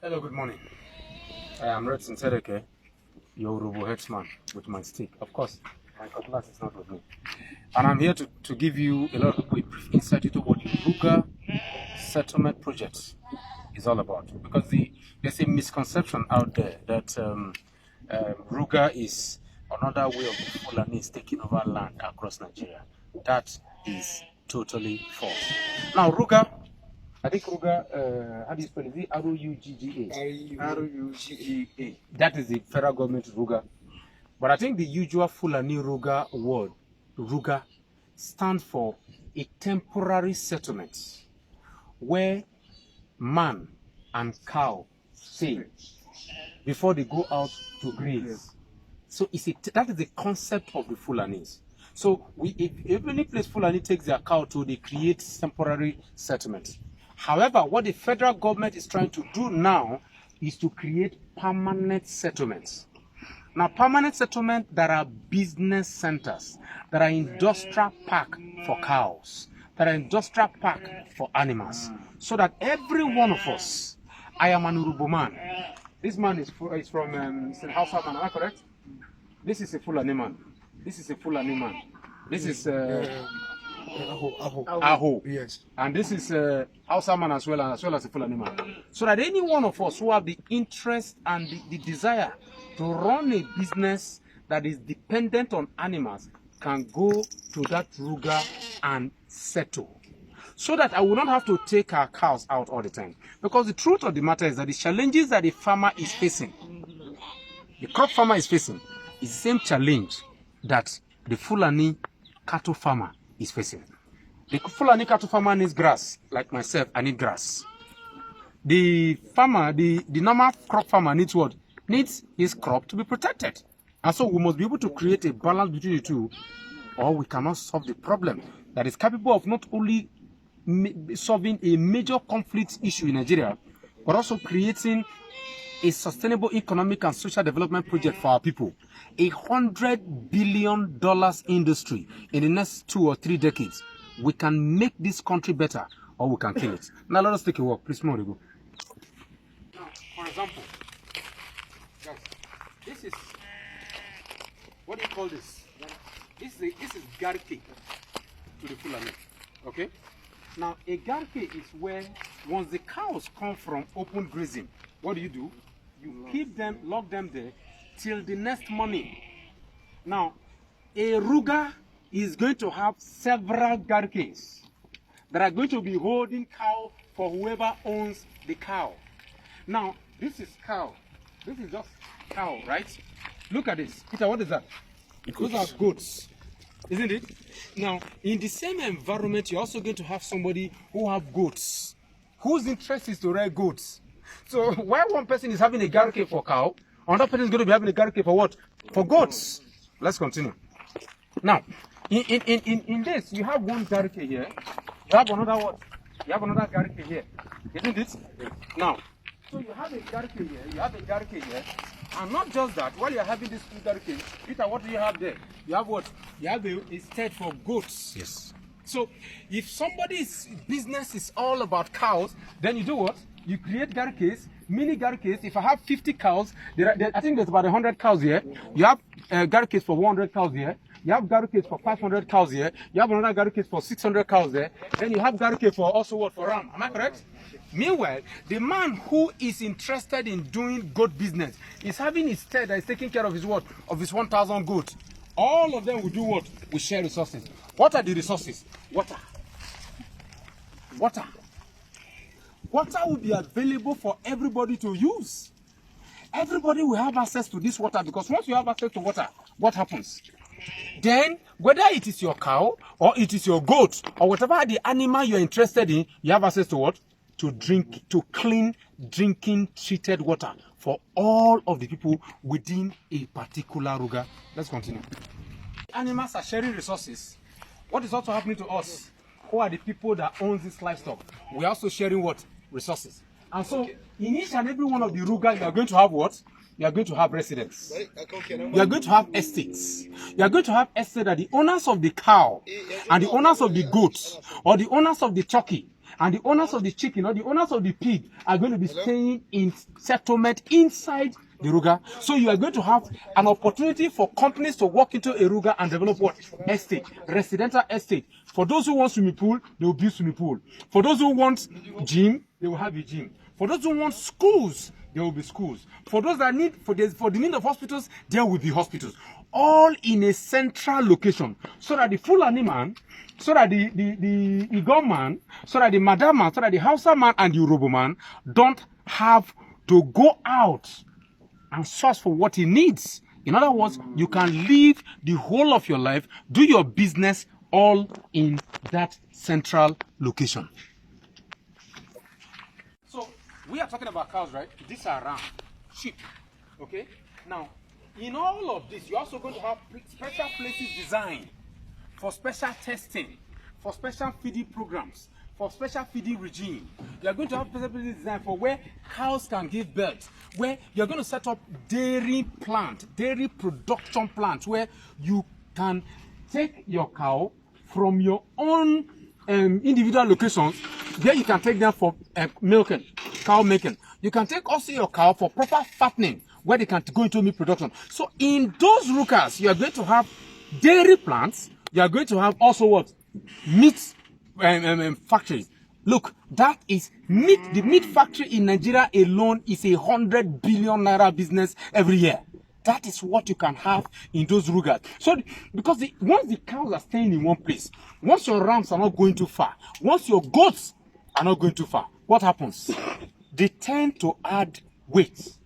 Hello, good morning. I am Red Sincereke, your Urubu headsman with my stick. Of course, my cutlass is not with me. And I'm here to give you a lot of a brief insight into what the Ruga settlement project is all about. Because there's a misconception out there that Ruga is another way of the Fulanis taking over land across Nigeria. That is totally false. Now, Ruga, I think Ruga, how do you spell it? Is it Rugga? Rugga. That is the federal government Ruga. But I think the usual Fulani Ruga word, Ruga, stands for a temporary settlement where man and cow stay before they go out to graze. So that is the concept of the Fulanis. So if any place Fulani takes their cow to, they create temporary settlements. However, what the federal government is trying to do now is to create permanent settlements. Now, permanent settlements that are business centers, that are industrial park for cows, that are industrial park for animals, so that every one of us, I am an Urubu man. This man is from Hausa man, am I correct? This is a Fulani man. This is a Fulani man. This is Aho. Yes. And this is Hausa man as well as a Fulani man. So that any one of us who have the interest and the desire to run a business that is dependent on animals can go to that Ruga and settle. So that I will not have to take our cows out all the time. Because the truth of the matter is that the challenges that the farmer is facing, the crop farmer is facing, is the same challenge that the Fulani cattle farmer is facing. The Fulani cattle farmer needs grass, like myself, I need grass. The farmer, the normal crop farmer needs what? Needs his crop to be protected. And so we must be able to create a balance between the two, or we cannot solve the problem that is capable of not only solving a major conflict issue in Nigeria, but also creating a sustainable economic and social development project for our people. $100 billion industry in the next 2 or 3 decades. We can make this country better, or we can kill it. Now let us take a walk. Please, more go. Now, for example, guys, this is, what do you call this? This is garke to the Fulani. Okay? Now, a garke is where, once the cows come from open grazing, what do? You keep them, lock them there, till the next morning. Now, a Ruga is going to have several garkes that are going to be holding cow for whoever owns the cow. Now, this is cow. This is just cow, right? Look at this. Peter, what is that? Those are goats, isn't it? Now, in the same environment, you're also going to have somebody who have goats, whose interest is to rear goats. So, while one person is having a garke for cow, another person is going to be having a garke for what? For goats. Let's continue. Now, in this, you have one garke here. You have another what? You have another garke here. Isn't it? Now, so you have a garke here, you have a garke here. And not just that, while you're having this two garke, Peter, what do you have there? You have what? You have a shed for goats. Yes. So, if somebody's business is all about cows, then you do what? You create garkes, mini garkes. If I have 50 cows, I think there's about 100 cows here. You have garkes for 100 cows here. You have garkes for 500 cows here. You have another garkes for 600 cows there. Then you have garkes for also what? For ram. Am I correct? Meanwhile, the man who is interested in doing goat business is having his stead that is taking care of his what? Of his 1,000 goats. All of them will do what? We share resources. What are the resources? Water. Water. Water will be available for everybody to use. Everybody will have access to this water, because once you have access to water, what happens? Then, whether it is your cow, or it is your goat, or whatever the animal you're interested in, you have access to what? To drink, to clean drinking treated water for all of the people within a particular Ruga. Let's continue. Animals are sharing resources. What is also happening to us? Who are the people that own this livestock? We're also sharing what? Resources. And so, in each and every one of the Ruga, you are going to have what? You are going to have residents. You are going to have estates. You are going to have estates that the owners of the cow, and the owners of the goats, or the owners of the turkey, And the owners of the chicken or the owners of the pig are going to be staying in settlement inside the Ruga. So you are going to have an opportunity for companies to walk into a Ruga and develop what? Estate, residential estate. For those who want swimming pool, they will build swimming pool. For those who want gym, they will have a gym. For those who want schools, there will be schools. For those that need, for the need of hospitals, there will be hospitals. All in a central location. So that the Fulani man, so that the Igor man, so that the Madam man, so that the Hausa man and the Yoruba man don't have to go out and source for what he needs. In other words, you can live the whole of your life, do your business all in that central location. So we are talking about cows, right? These are ram, sheep. Okay? Now, in all of this, you're also going to have special places designed for special testing, for special feeding programs, for special feeding regime. You are going to have special places designed for where cows can give birth, where you're going to set up dairy production plants, where you can take your cow from your own individual locations, where you can take them for milking, cow milking. You can take also your cow for proper fattening, where they can go into meat production. So in those rukas, you are going to have dairy plants. You are going to have also what? Meat factories. Look, that is meat. The meat factory in Nigeria alone is 100 billion naira business every year. That is what you can have in those rugas. So, because once the cows are staying in one place, once your rams are not going too far, once your goats are not going too far, what happens? They tend to add weight.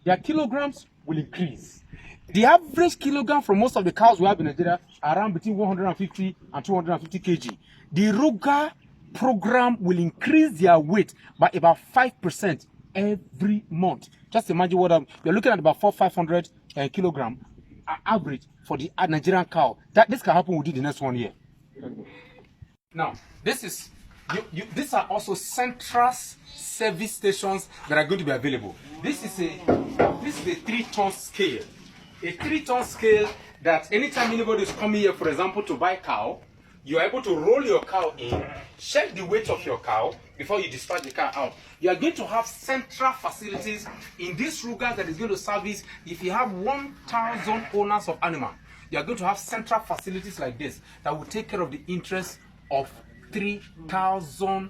Their kilograms will increase. The average kilogram for most of the cows we have in Nigeria are around between 150 and 250 kg. The Ruga program will increase their weight by about 5% every month. Just imagine what you're looking at, about 500 kilogram average for the Nigerian cow. This can happen within the next 1 year. Now, these are also central service stations that are going to be available. This is a 3-ton scale. A 3-ton scale that anytime anybody is coming here, for example, to buy cow, you are able to roll your cow in, check the weight of your cow before you dispatch the cow out. You are going to have central facilities in this Ruga that is going to service. If you have 1,000 owners of animal, you are going to have central facilities like this that will take care of the interests of 3,000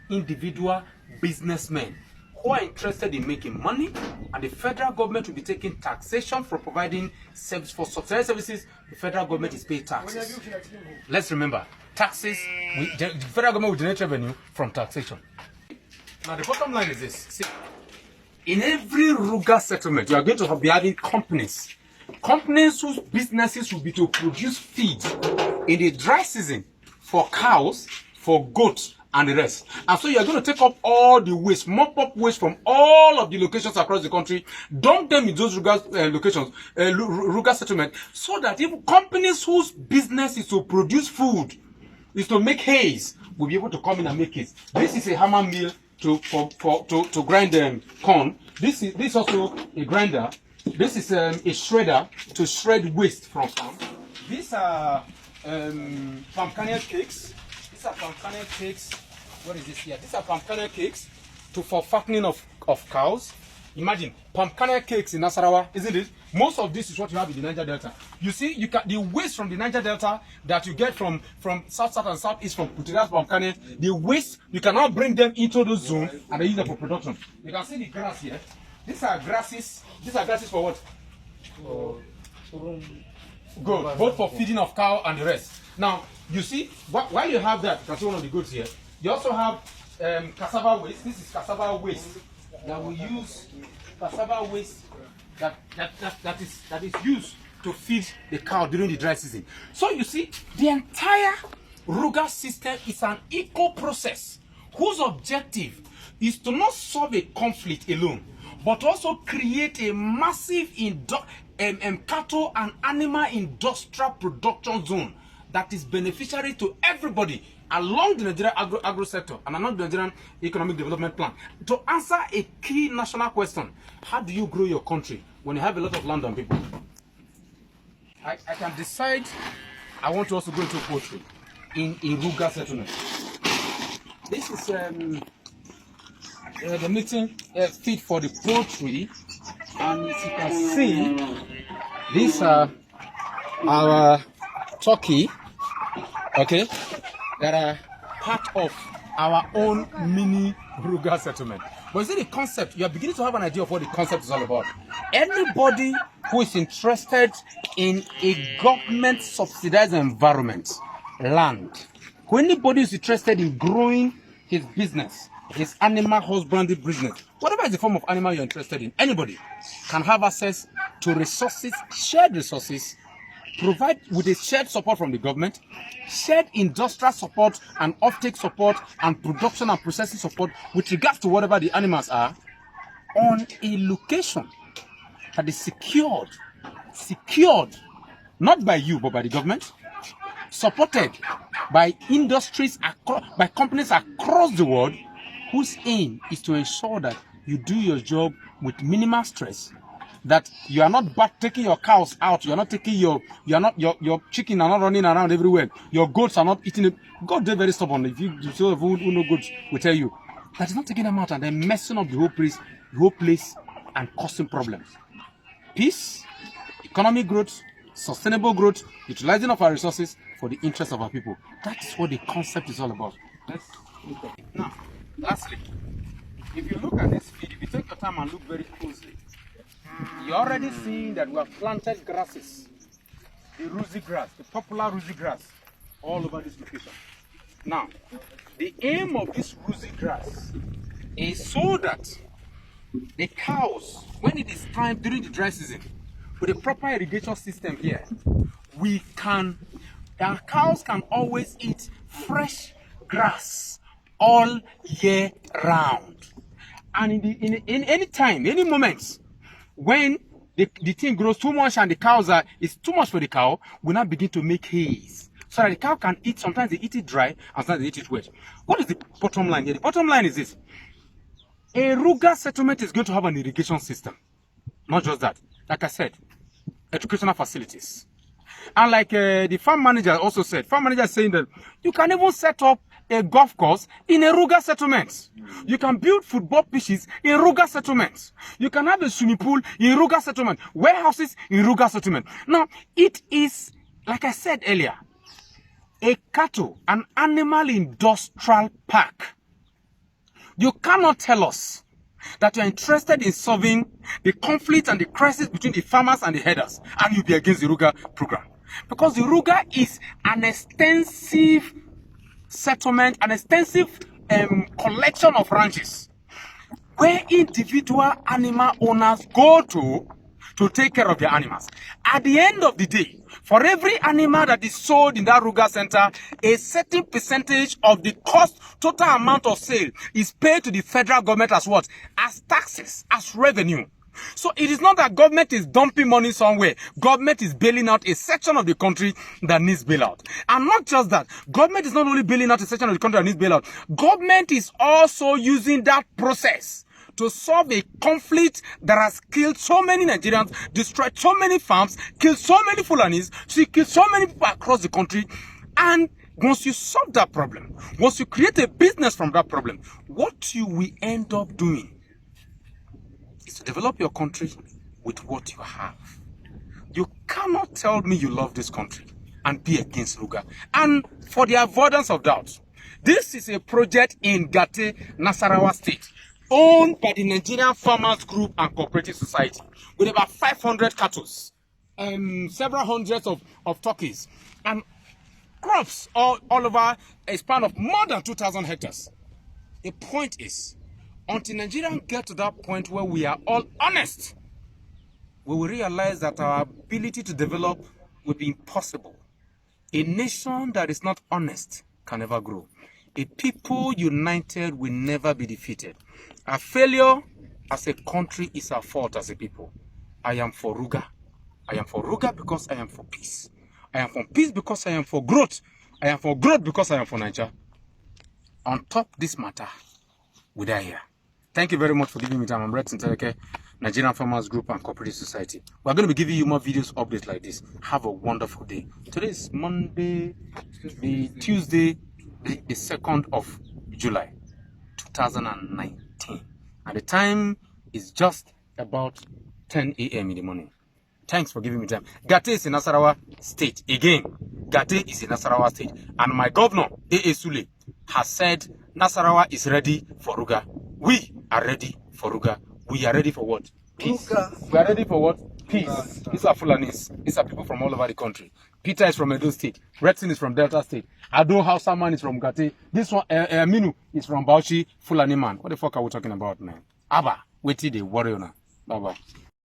individual businessmen who are interested in making money, and the federal government will be taking taxation for providing service for subsidized services. The federal government is paying taxes. Let's remember, taxes, the federal government will generate revenue from taxation. Now the bottom line is this. See, in every Ruga settlement, you are going to be having companies whose businesses will be to produce feed in the dry season for cows, for goats, and the rest. And so you are going to take up all the waste, mop up waste from all of the locations across the country, dump them in those Ruga locations, Ruga settlement, so that if companies whose business is to produce food, is to make haze, will be able to come in and make it. This is a hammer mill to grind corn. This is also a grinder. This is a shredder to shred waste from farm. These are palm kernel cakes. These are palm kernel cakes. What is this here? These are palm kernel cakes for fattening of cows. Imagine palm kernel cakes in Nasarawa, isn't it? Most of this is what you have in the Niger Delta. You see, the waste from the Niger Delta that you get from south and southeast from Putiras palm kernel, the waste you cannot bring them into the zone and they use them for production. You can see the grass here. These are grasses. These are grasses for what? Good. Both for feeding of cow and the rest. Now, you see, while you have that, you can see one of the goods here. You also have cassava waste. This is cassava waste that we use. Cassava waste that is used to feed the cow during the dry season. So you see, the entire Ruga system is an eco process whose objective is to not solve a conflict alone, but also create a massive cattle and animal industrial production zone that is beneficiary to everybody along the Nigerian agro sector and along the Nigerian economic development plan. To answer a key national question, how do you grow your country when you have a lot of land on people? I can decide I want to also go into poultry in Ruga settlement. This is the meeting feed for the poultry, and as you can see, these are our turkey, okay, that are part of our own mini Ruga settlement. But you see the concept, you are beginning to have an idea of what the concept is all about. Anybody who is interested in a government subsidized environment, land, who anybody is interested in growing his business, his animal husbandry business, whatever is the form of animal you're interested in, anybody can have access to resources, shared resources, provide with a shared support from the government, shared industrial support and offtake support and production and processing support with regards to whatever the animals are on a location that is secured, not by you but by the government, supported by industries, by companies across the world, whose aim is to ensure that you do your job with minimal stress, that you are not taking your cows out, your chicken are not running around everywhere, your goats are not eating it. God is very stubborn. If you who know goats will tell you that is not taking them out and then messing up the whole place and causing problems. Peace, economic growth, sustainable growth, utilizing of our resources for the interest of our people. That is what the concept is all about. Let's look at it. Now, lastly, if you look at this feed, if you take your time and look very closely, you're already seeing that we have planted grasses, the rosy grass, the popular rosy grass, all over this location. Now, the aim of this rosy grass is so that the cows, when it is time during the dry season, with a proper irrigation system here, our cows can always eat fresh grass all year round. And in any time, any moments, when the thing grows too much and the cows it's too much for the cow, we now begin to make haze. So that the cow can eat, sometimes they eat it dry, and sometimes they eat it wet. What is the bottom line here? The bottom line is this. A Ruga settlement is going to have an irrigation system. Not just that. Like I said, educational facilities. And like the farm manager also said, farm manager is saying that you can even set up a golf course in a Ruga settlement. You can build football pitches in Ruga settlements. You can have a swimming pool in Ruga settlement. Warehouses in Ruga settlement. Now, it is, like I said earlier, a cattle, an animal industrial park. You cannot tell us that you're interested in solving the conflict and the crisis between the farmers and the herders, and you'll be against the Ruga program. Because the Ruga is an extensive settlement, an extensive collection of ranches where individual animal owners go to take care of their animals. At the end of the day, for every animal that is sold in that Ruga center, a certain percentage of the cost, total amount of sale, is paid to the federal government as what? As taxes, as revenue. So it is not that government is dumping money somewhere. Government is bailing out a section of the country that needs bailout. And not just that. Government is not only bailing out a section of the country that needs bailout. Government is also using that process to solve a conflict that has killed so many Nigerians, destroyed so many farms, killed so many Fulanis, killed so many people across the country. And once you solve that problem, once you create a business from that problem, what you will end up doing is to develop your country with what you have. You cannot tell me you love this country and be against Ruga. And for the avoidance of doubt, this is a project in Gate, Nasarawa State, owned by the Nigerian Farmers Group and Cooperative Society, with about 500 cattle, several hundreds of turkeys, and crops all over a span of more than 2,000 hectares. The point is, until Nigerians get to that point where we are all honest, we will realize that our ability to develop will be impossible. A nation that is not honest can never grow. A people united will never be defeated. Our failure as a country is our fault as a people. I am for Ruga. I am for Ruga because I am for peace. I am for peace because I am for growth. I am for growth because I am for Nigeria. On top this matter, we die here. Thank you very much for giving me time. I'm Rex Nteleke, Nigerian Farmers Group and Cooperative Society. We're going to be giving you more videos, updates like this. Have a wonderful day. Today is Monday, Tuesday, the 2nd of July 2019. And the time is just about 10 a.m. in the morning. Thanks for giving me time. Gate is in Nasarawa State. Again, Gate is in Nasarawa State. And my governor, A.A. Sule, has said Nasarawa is ready for Ruga. We are ready for Ruga. We are ready for what? Peace. We are ready for what? Peace. These are Fulanis. These are people from all over the country. Peter is from Edo State. Redson is from Delta State. Ado Hausaman is from Gate. This one, Aminu is from Bauchi. Fulani man. What the fuck are we talking about, man? Abba, wait till they worry now. Bye-bye.